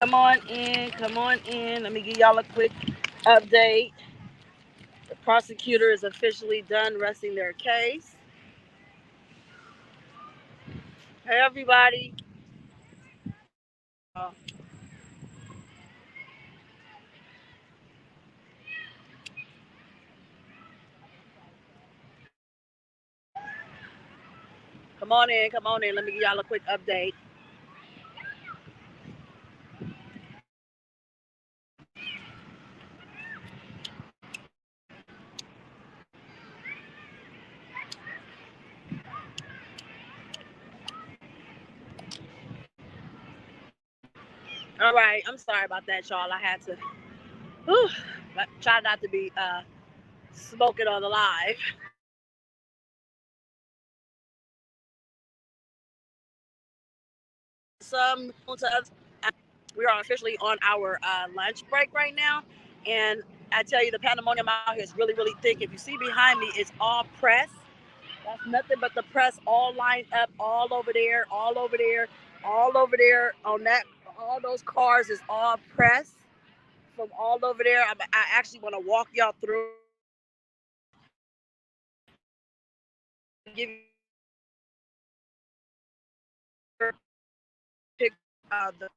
Come on in, come on in. Let me give y'all a quick update. The prosecutor is officially done resting their case. Hey, everybody. Uh, come on in, come on in. Let me give y'all a quick update. All right, I'm sorry about that, y'all. I had to whew, try not to be smoking on the live. Some to us, we are officially on our lunch break right now, and I tell you, the pandemonium out here is really, really thick. If you see behind me, it's all press. That's nothing but the press all lined up all over there, all over there, all over there on that. All those cars is all press from all over there. I actually want to walk y'all through. Give you a pic. The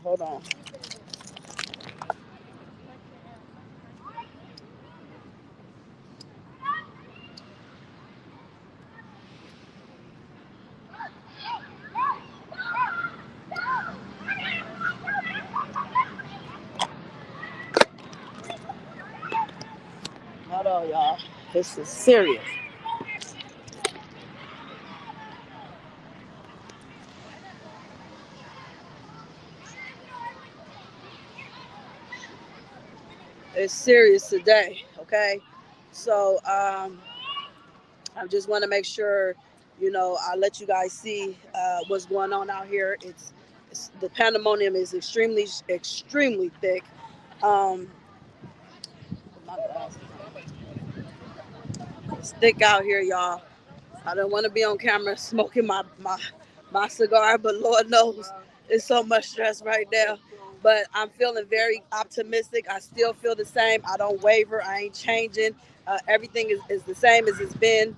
hold on. Hold on, y'all. This is serious. It's serious today. Okay, so I just want to make sure, I let you guys see what's going on out here. It's the pandemonium is extremely, extremely thick. Um, it's thick out here, y'all. I don't want to be on camera smoking my cigar, but Lord knows it's so much stress right now. But I'm feeling very optimistic. I still feel the same. I don't waver. I ain't changing. Everything is the same as it's been.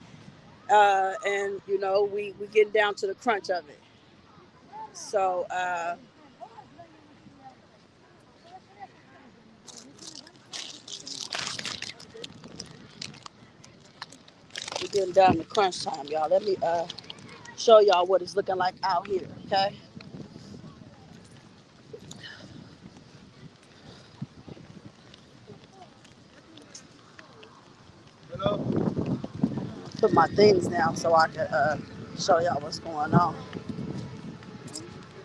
And we getting down to the crunch of it. So we're getting down to crunch time, y'all. Let me show y'all what it's looking like out here. Okay. Put my things down so I can show y'all what's going on.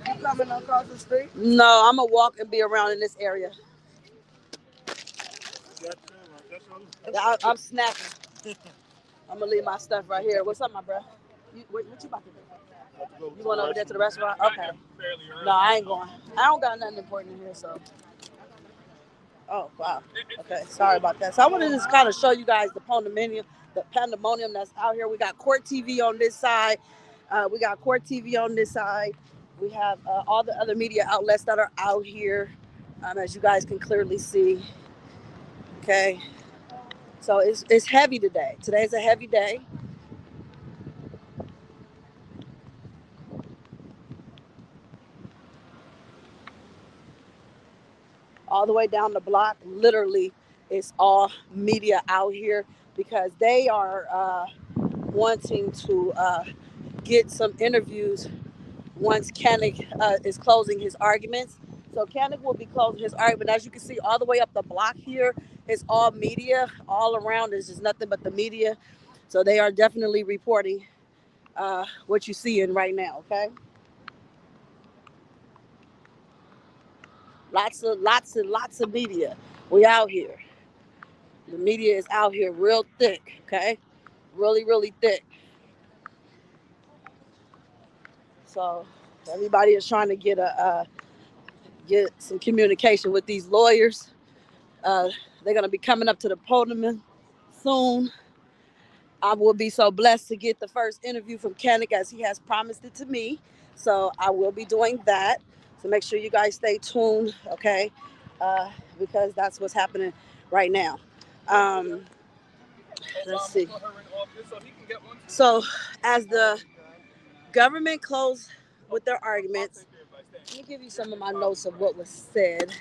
You coming across the street? No, I'm gonna walk and be around in this area. I'm snacking. I'm gonna leave my stuff right here. What's up, my bro? What you about to do? You going over there to the restaurant? Okay. No, I ain't going. I don't got nothing important in here, so. Oh wow. Okay, sorry about that. So I want to just kind of show you guys the pandemonium that's out here. We got Court TV on this side. We got Court TV on this side. We have all the other media outlets that are out here, as you guys can clearly see. Okay, so it's heavy today. Today's a heavy day. All the way down the block, literally, it's all media out here because they are wanting to get some interviews once Kanik is closing his arguments. So Kanik will be closing his argument. As you can see, all the way up the block here, it's all media. All around is just nothing but the media. So they are definitely reporting what you're seeing right now. Okay, lots of media. We out here. The media is out here real thick. Okay, really, really thick. So everybody is trying to get some communication with these lawyers. They're going to be coming up to the podium soon. I will be so blessed to get the first interview from Kenneth as he has promised it to me. So I will be doing that. So make sure you guys stay tuned, okay? Because that's what's happening right now. Um, let's see. So as the government closed with their arguments, let me give you some of my notes of what was said.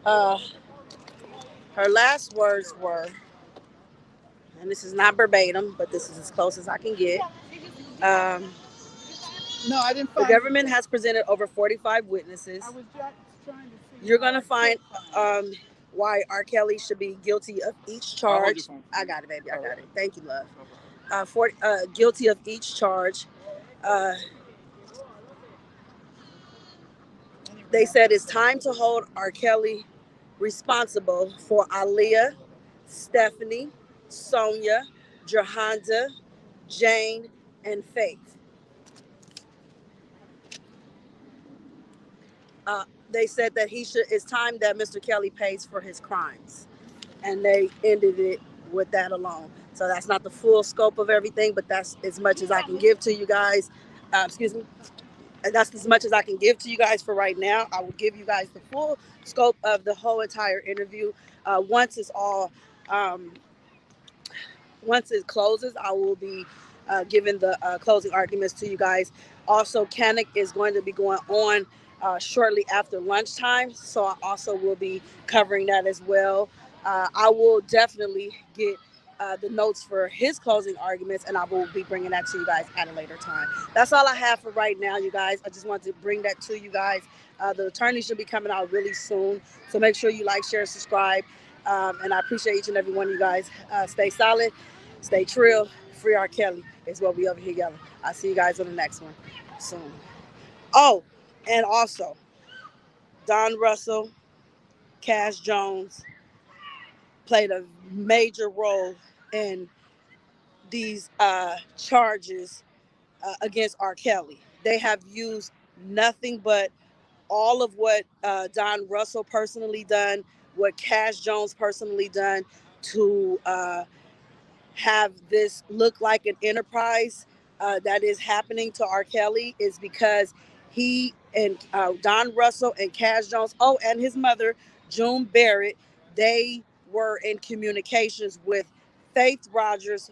Uh, her last words were, and this is not verbatim, but this is as close as I can get. Um, No, I didn't the find government has presented over 45 witnesses. I was just trying to see. You're going to find why R. Kelly should be guilty of each charge. I got it, baby. I got it. Thank you, love. Guilty of each charge. Uh, they said it's time to hold R. Kelly responsible for Aaliyah, Stephanie, Sonia, Jahanda, Jane, and Faith. They said that it's time that Mr. Kelly pays for his crimes. And they ended it with that alone. So that's not the full scope of everything, but that's as much as I can give to you guys. Excuse me. And that's as much as I can give to you guys for right now. I will give you guys the full scope of the whole entire interview once it's all um, once it closes. I will be giving the closing arguments to you guys. Also, Kanik is going to be going on shortly after lunchtime, so I also will be covering that as well. I will definitely get the notes for his closing arguments, and I will be bringing that to you guys at a later time. That's all I have for right now, you guys. I just wanted to bring that to you guys. The attorney should be coming out really soon, so make sure you like, share, subscribe. And I appreciate each and every one of you guys. Stay solid, stay trill. Free R. Kelly is what we over here yelling. I'll see you guys on the next one soon. Oh, and also, Don Russell, Cash Jones played a major role in these charges against R. Kelly. They have used nothing but all of what Don Russell personally done, what Cash Jones personally done to have this look like an enterprise that is happening to R. Kelly is because he and Don Russell and Cash Jones, oh, and his mother, June Barrett, they were in communications with Faith Rogers'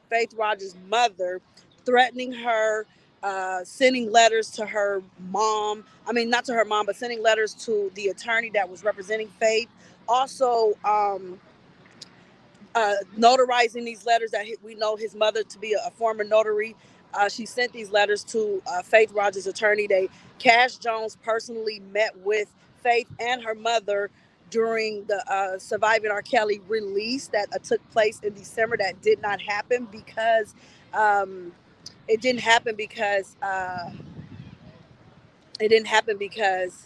mother, threatening her, sending letters to her mom. I mean, not to her mom, but sending letters to the attorney that was representing Faith. Also, notarizing these letters that we know his mother to be a former notary. She sent these letters to Faith Rogers' attorney. Cash Jones personally met with Faith and her mother during the Surviving R. Kelly release that took place in December. That did not happen because um, it didn't happen because it didn't happen because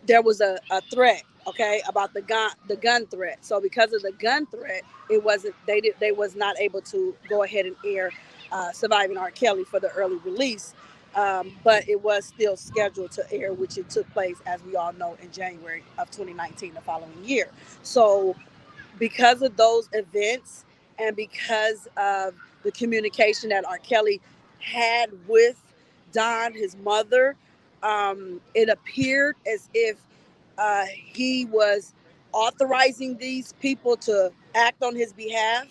there was a threat, okay, about the gun threat. So because of the gun threat, it wasn't they was not able to go ahead and air Surviving R. Kelly for the early release. But it was still scheduled to air, which it took place, as we all know, in January of 2019, the following year. So because of those events and because of the communication that R. Kelly had with Don, his mother, it appeared as if he was authorizing these people to act on his behalf.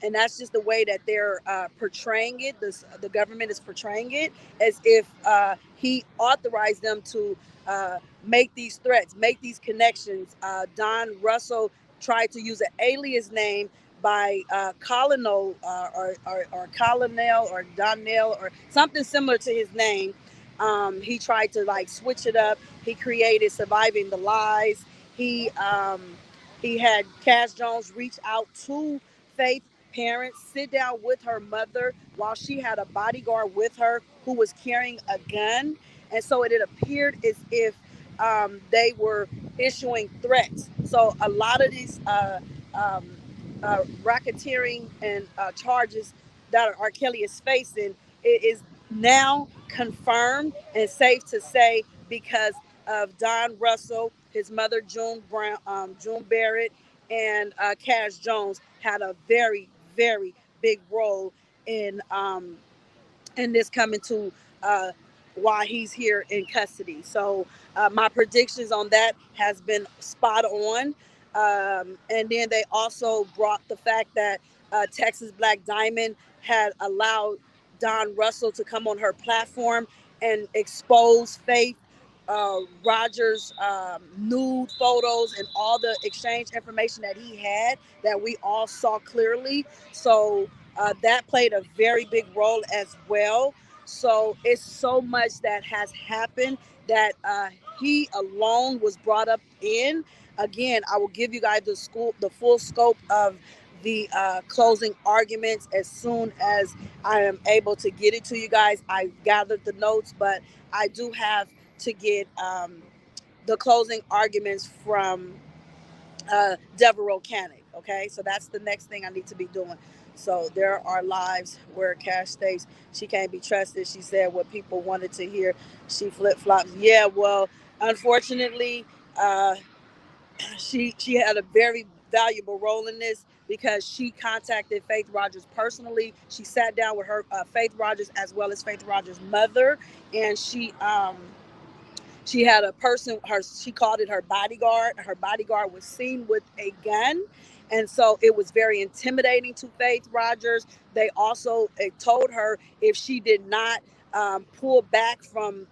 And that's just the way that they're portraying it. The government is portraying it as if he authorized them to make these threats, make these connections. Don Russell tried to use an alias name by Colonel or Colonel or Donnell or something similar to his name. He tried to like switch it up. He created Surviving the Lies. He had Cash Jones reach out to Faith parents, sit down with her mother while she had a bodyguard with her who was carrying a gun. And so it appeared as if they were issuing threats. So a lot of these um, racketeering and charges that R. Kelly is facing, it is now confirmed and safe to say because of Don Russell, his mother June Brown, June Barrett, and Cash Jones had a very, very big role in and this coming to uh, why he's here in custody. So my predictions on that has been spot on. And then they also brought the fact that Texas Black Diamond had allowed Don Russell to come on her platform and expose Faith Rogers' nude photos and all the exchange information that he had that we all saw clearly. So that played a very big role as well. So it's so much that has happened that he alone was brought up in. Again, I will give you guys the full scope of the closing arguments as soon as I am able to get it to you guys. I gathered the notes, but I do have to get the closing arguments from Devereaux Cannick. Okay, so that's the next thing I need to be doing. So there are lives where Cash states she can't be trusted. She said what people wanted to hear. She flip flops. Yeah, well, unfortunately, uh, she had a very valuable role in this because she contacted Faith Rogers personally. She sat down with her Faith Rogers as well as Faith Rogers' mother, and she had a person, she called it her bodyguard. Her bodyguard was seen with a gun. And so it was very intimidating to Faith Rogers. They also told her if she did not pull back from,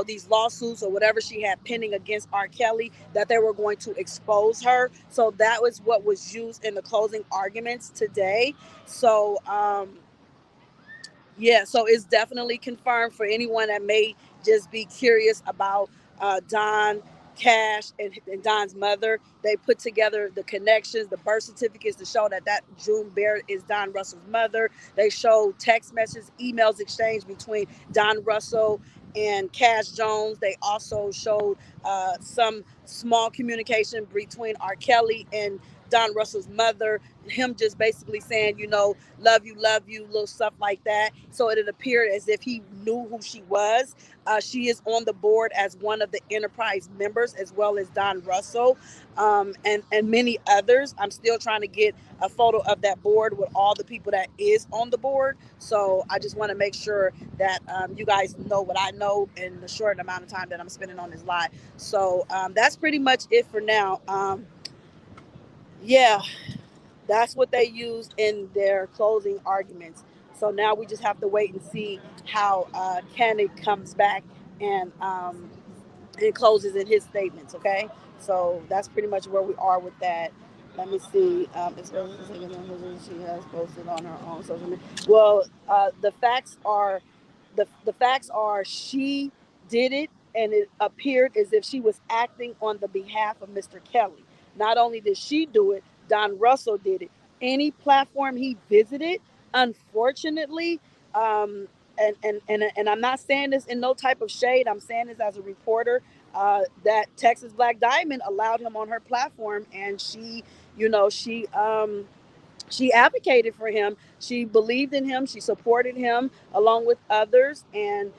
these lawsuits or whatever she had pending against R. Kelly, that they were going to expose her. So that was what was used in the closing arguments today. So, yeah, so it's definitely confirmed for anyone that may just be curious about Don Cash and Don's mother. They put together the connections, the birth certificates to show that June Barrett is Don Russell's mother. They showed text messages, emails exchanged between Don Russell and Cash Jones. They also showed some small communication between R. Kelly and Don Russell's mother, him just basically saying, love you, little stuff like that. So it appeared as if he knew who she was. She is on the board as one of the enterprise members, as well as Don Russell, and many others. I'm still trying to get a photo of that board with all the people that is on the board. So I just want to make sure that you guys know what I know in the short amount of time that I'm spending on this live. So that's pretty much it for now. Yeah, that's what they used in their closing arguments. So now we just have to wait and see how Kenneth comes back and closes in his statements. Okay, so that's pretty much where we are with that. Let me see. She has posted on her own social media. Well, the facts are she did it, and it appeared as if she was acting on the behalf of Mr. Kelly. Not only did she do it, Don Russell did it. Any platform he visited, unfortunately, and I'm not saying this in no type of shade. I'm saying this as a reporter. That Texas Black Diamond allowed him on her platform, and she advocated for him. She believed in him. She supported him along with others, and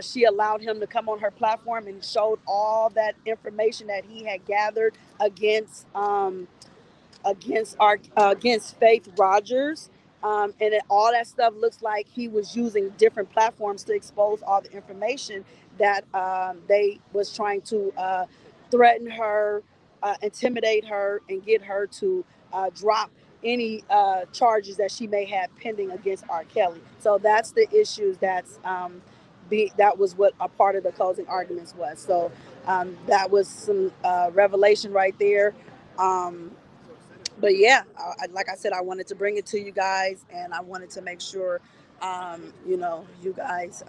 she allowed him to come on her platform and showed all that information that he had gathered against Faith Rogers. All that stuff looks like he was using different platforms to expose all the information that they was trying to threaten her, intimidate her, and get her to drop any charges that she may have pending against R. Kelly. So that's the issues that was what a part of the closing arguments was. So that was some revelation right there. But yeah, like I said, I wanted to bring it to you guys, and I wanted to make sure, you guys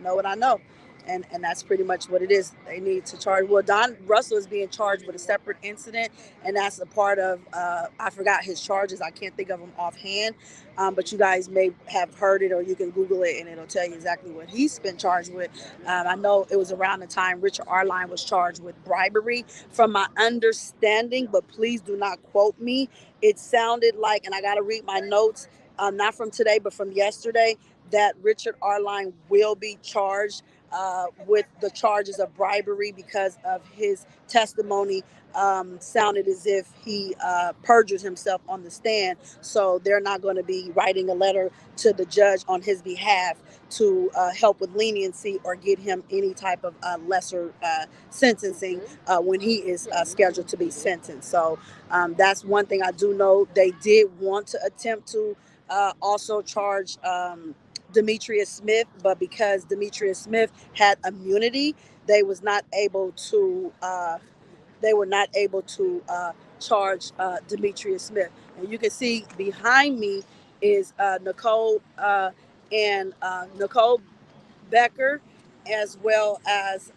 know what I know, and that's pretty much what it is. They need to charge. Well, Don Russell is being charged with a separate incident, and that's a part of. I forgot his charges. I can't think of them offhand, but you guys may have heard it, or you can Google it, and it'll tell you exactly what he's been charged with. I know it was around the time Richard Arline was charged with bribery, from my understanding, but please do not quote me. It sounded like, and I got to read my notes, not from today, but from yesterday, that Richard Arline will be charged with the charges of bribery because of his testimony sounded as if he perjured himself on the stand. So they're not going to be writing a letter to the judge on his behalf to help with leniency or get him any type of lesser sentencing when he is scheduled to be sentenced. So that's one thing I do know. They did want to attempt to also charge Demetrius Smith, but because Demetrius Smith had immunity, they was not able to. They were not able to charge Demetrius Smith. And you can see behind me is Nicole Becker, as well as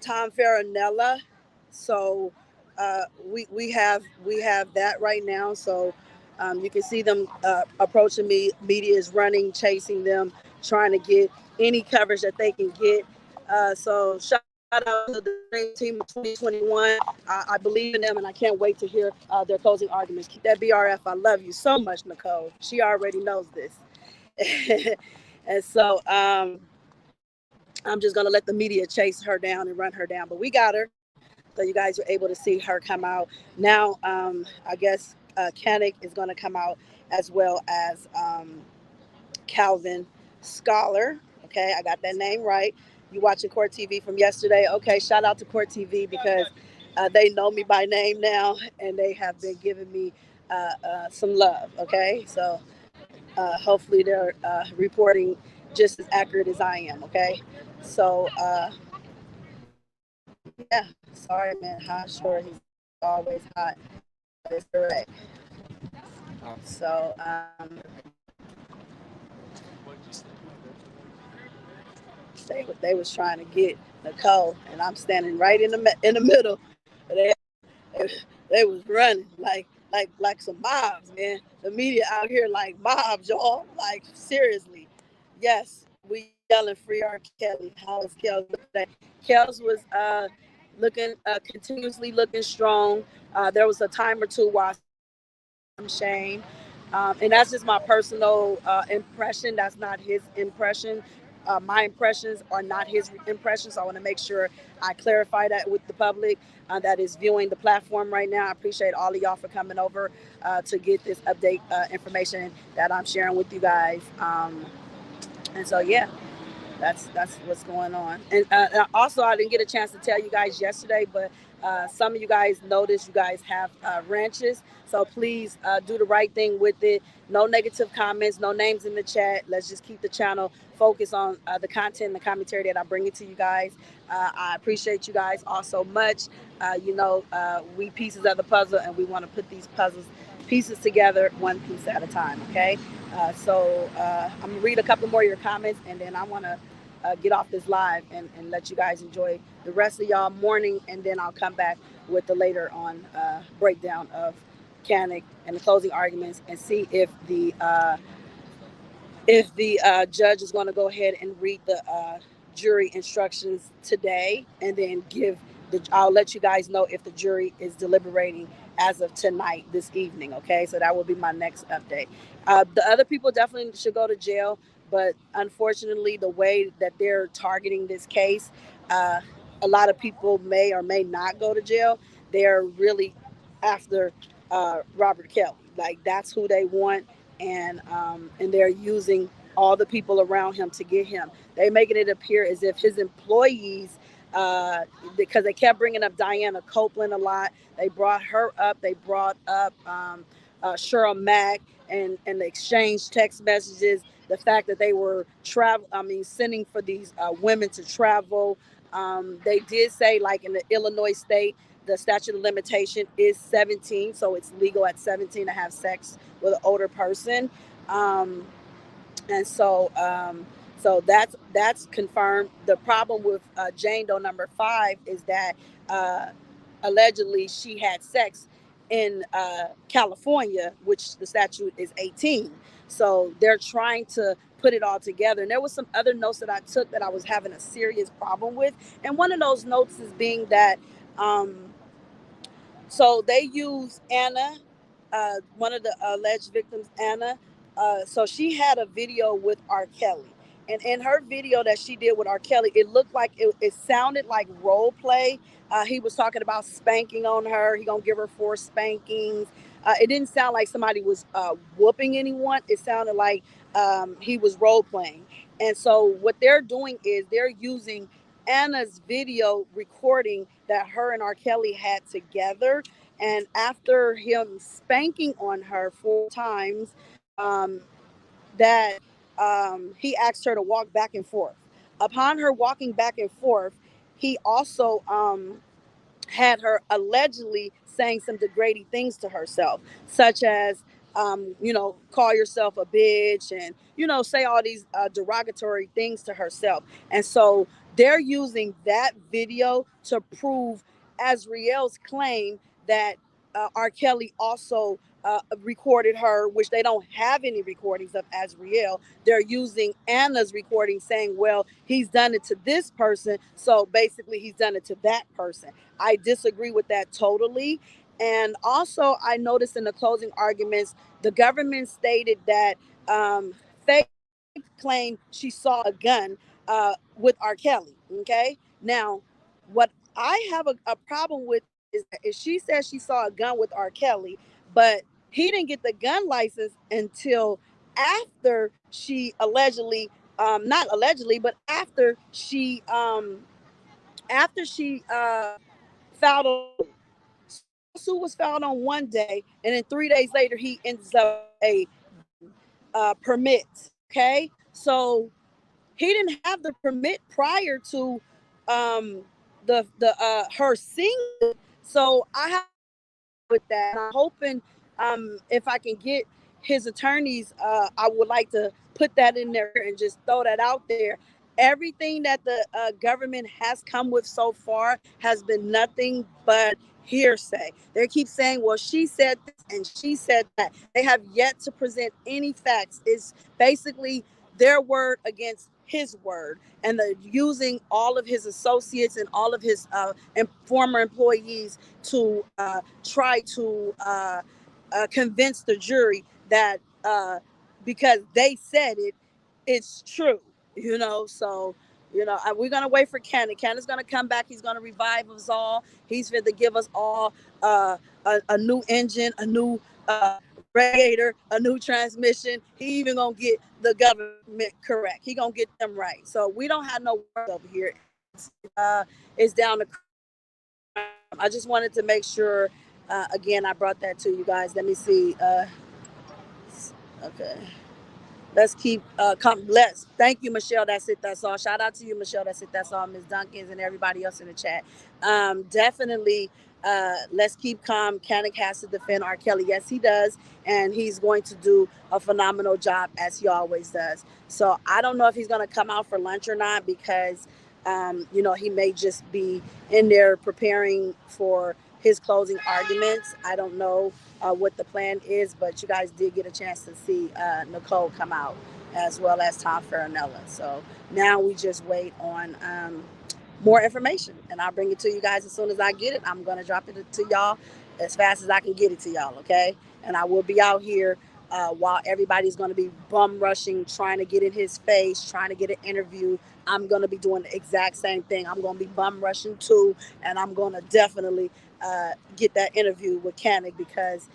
Tom Farinella. So we have that right now. So you can see them approaching me. Media is running, chasing them, trying to get any coverage that they can get. So shout out to the Dream Team of 2021. I believe in them, and I can't wait to hear their closing arguments. Keep that BRF. I love you so much, Nicole. She already knows this. And so I'm just gonna let the media chase her down and run her down. But we got her, so you guys were able to see her come out. Now, I guess Kanik is gonna come out as well as Calvin Scholar. Okay, I got that name right. You watching Court TV from yesterday? Okay, shout out to Court TV because they know me by name now, and they have been giving me some love. Okay, so hopefully they're reporting just as accurate as I am. Okay, so yeah, sorry man, hot sure he's always hot, but it's correct. So they was trying to get Nicole, and I'm standing right in the middle. They they was running like some mobs, man. The media out here like mobs, y'all. Like seriously, yes, we yelling free R. Kelly. How is Kels looking today? Kels was looking continuously looking strong. There was a time or two where I saw some shame. And that's just my personal impression. That's not his impression. My impressions are not his impressions. So I want to make sure I clarify that with the public that is viewing the platform right now. I appreciate all of y'all for coming over to get this update information that I'm sharing with you guys. And so, yeah, that's what's going on. And also, I didn't get a chance to tell you guys yesterday, but some of you guys noticed you guys have ranches. So please do the right thing with it. No negative comments, no names in the chat. Let's just keep the channel focused on the content and the commentary that I bring it to you guys. I appreciate you guys all so much. We pieces of the puzzle, and we want to put these pieces together one piece at a time. Okay. I'm gonna read a couple more of your comments, and then I want to get off this live and let you guys enjoy the rest of y'all morning, and then I'll come back with the later on breakdown of Kanik and the closing arguments, and see if the judge is going to go ahead and read the jury instructions today, and then I'll let you guys know if the jury is deliberating as of tonight, this evening. Okay, so that will be my next update. The other people definitely should go to jail, but unfortunately, the way that they're targeting this case, uh, a lot of people may or may not go to jail. They're really after Robert Kelly. Like that's who they want, and they're using all the people around him to get him. They're making it appear as if his employees, because they kept bringing up Diana Copeland a lot. They brought her up. They brought up Cheryl Mack and the exchange text messages. The fact that they were sending for these women to travel. They did say, like in the Illinois state, the statute of limitation is 17, so it's legal at 17 to have sex with an older person. Um, and so that's confirmed. The problem with Jane Doe number 5 is that uh, allegedly she had sex in California, which the statute is 18. So they're trying to put it all together. And there was some other notes that I took that I was having a serious problem with. And one of those notes is being that so they use Anna, one of the alleged victims, Anna. So she had a video with R. Kelly. And in her video that she did with R. Kelly, it looked like it sounded like role play. He was talking about spanking on her. He gonna give her 4 spankings. It didn't sound like somebody was whooping anyone. It sounded like he was role playing. And so what they're doing is they're using Anna's video recording that her and R. Kelly had together. And after him spanking on her 4 times, um, that he asked her to walk back and forth. Upon her walking back and forth, he also had her allegedly saying some degrading things to herself, such as, call yourself a bitch and, say all these derogatory things to herself. And so they're using that video to prove Azriel's claim that R. Kelly also recorded her, which they don't have any recordings of Azriel. They're using Anna's recording saying, well, he's done it to this person, so basically he's done it to that person. I disagree with that totally. And also, I noticed in the closing arguments, the government stated that Faith claimed she saw a gun with R. Kelly. Okay. Now, what I have a problem with is that if she says she saw a gun with R. Kelly, but he didn't get the gun license until after she allegedly, not allegedly, but after she filed a lawsuit was filed on one day, and then 3 days later he ends up a permit. Okay, so he didn't have the permit prior to the her seeing it. So I have with that. I'm hoping if I can get his attorneys, I would like to put that in there and just throw that out there. Everything that the government has come with so far has been nothing but hearsay. They keep saying, well, she said this and she said that. They have yet to present any facts. It's basically their word against his word, and the using all of his associates and all of his and former employees to try to convince the jury that because they said it, it's true. So we're gonna wait for Cannon. Cannon's gonna come back. He's gonna revive us all. He's going to give us all a new engine, a new radiator, a new transmission. He even gonna get the government correct. He gonna get them right. So we don't have no work over here. It's down to. I just wanted to make sure. Again, I brought that to you guys. Let me see. Okay. Let's keep let's thank you, Michelle. That's it. That's all. Shout out to you, Michelle. That's it. That's all. Ms. Dunkins and everybody else in the chat. Definitely let's keep calm. Kanik has to defend R. Kelly. Yes, he does. And he's going to do a phenomenal job as he always does. So I don't know if he's gonna come out for lunch or not, because he may just be in there preparing for his closing arguments. I don't know what the plan is, but you guys did get a chance to see Nicole come out, as well as Tom Farinella. So now we just wait on more information, and I'll bring it to you guys as soon as I get it. I'm going to drop it to y'all as fast as I can get it to y'all, okay? And I will be out here while everybody's going to be bum rushing, trying to get in his face, trying to get an interview. I'm going to be doing the exact same thing. I'm going to be bum rushing too, and I'm going to definitely get that interview with Kanik, because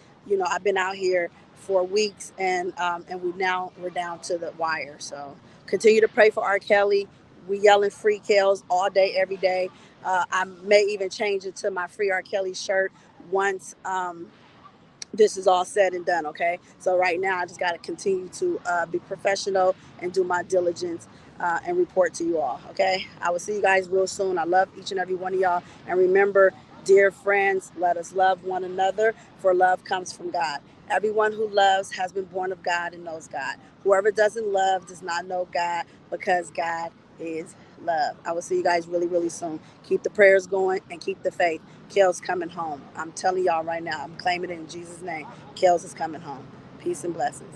I've been out here for weeks, and we're down to the wire. So continue to pray for R. Kelly. We yelling free Kels all day, every day. I may even change it to my free R. Kelly shirt once this is all said and done. Okay, so right now I just got to continue to be professional and do my diligence and report to you all. Okay, I will see you guys real soon. I love each and every one of y'all, and remember, dear friends, let us love one another, for love comes from God. Everyone who loves has been born of God and knows God. Whoever doesn't love does not know God, because God is love. I will see you guys really, really soon. Keep the prayers going and keep the faith. Kels coming home. I'm telling y'all right now. I'm claiming it in Jesus' name. Kels is coming home. Peace and blessings.